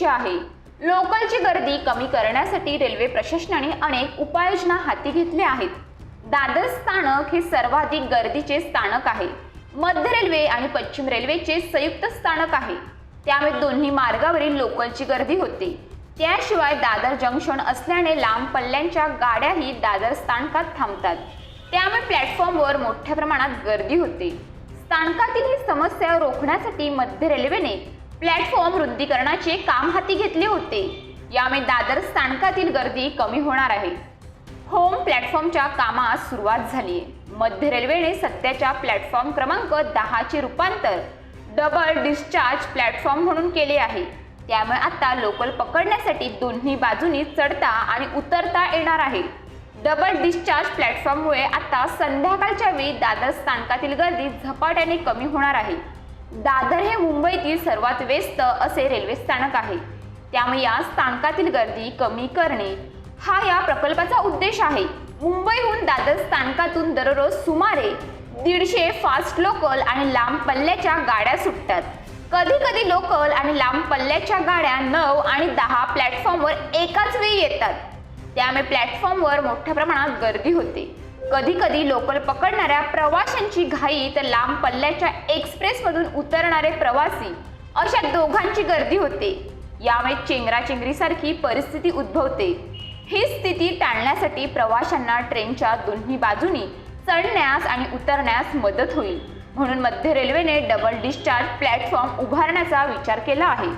सोयीचे आहे। लोकलची गर्दी कमी करण्यासाठी रेल्वे प्रशासनाने अनेक उपाययोजना हाती घेतल्या आहेत। दादर स्थानक हे सर्वाधिक गर्दीचे स्थानक आहे। मध्य रेल्वे आणि पश्चिम रेल्वेचे संयुक्त स्थानक आहे, त्यामुळे दोन्ही मार्गावरील लोकलची गर्दी होते। त्याशिवाय दादर जंक्शन असल्याने लांब पल्ल्यांच्या गाड्याही दादर स्थानकात थांबतात, त्यामुळे प्लॅटफॉर्मवर मोठ्या प्रमाणात गर्दी होते। स्थानकातील ही समस्या रोखण्यासाठी मध्य रेल्वेने प्लॅटफॉर्म रुंदीकरणाचे काम हाती घेतले होते। यामुळे दादर स्थानकातील गर्दी कमी होणार आहे। होम प्लॅटफॉर्मच्या कामास सुरुवात झाली आहे। मध्य रेल्वेने सध्याच्या प्लॅटफॉर्म क्रमांक 10 चे रूपांतर डबल डिस्चार्ज प्लॅटफॉर्म म्हणून केले आहे। त्यामुळे आता लोकल पकडण्यासाठी दोन्ही बाजूंनी चढता आणि उतरता येणार आहे। डबल डिस्चार्ज प्लॅटफॉर्ममुळे आता संध्याकाळच्या वेळी दादर स्थानकातील गर्दी झपाट्याने कमी होणार आहे। दादर हे मुंबईतील सर्वात व्यस्त असे रेल्वे स्थानक आहे, त्यामुळे या स्थानकातील गर्दी कमी करणे हा या प्रकल्पाचा उद्देश आहे। मुंबईहून दादर स्थानकातून दररोज सुमारे 150 फास्ट लोकल आणि लांब पल्ल्याच्या गाड्या सुटतात। कधी कधी लोकल आणि लांब पल्ल्याच्या गाड्या 9 आणि 10 प्लॅटफॉर्मवर एकाच वेळी येतात, त्यामुळे प्लॅटफॉर्मवर मोठ्या प्रमाणात गर्दी होते। कधी कधी लोकल पकडणाऱ्या प्रवाशांची घाई तर लांब पल्ल्याच्या एक्सप्रेसमधून उतरणारे प्रवासी अशा दोघांची गर्दी होते। यामुळे चेंगराचेंगरीसारखी परिस्थिती उद्भवते। ही स्थिती टाळण्यासाठी प्रवाशांना ट्रेनच्या दोन्ही बाजूनी चढण्यास आणि उतरण्यास मदत होईल, म्हणून मध्य रेल्वेने डबल डिस्चार्ज प्लॅटफॉर्म उभारण्याचा विचार केला आहे।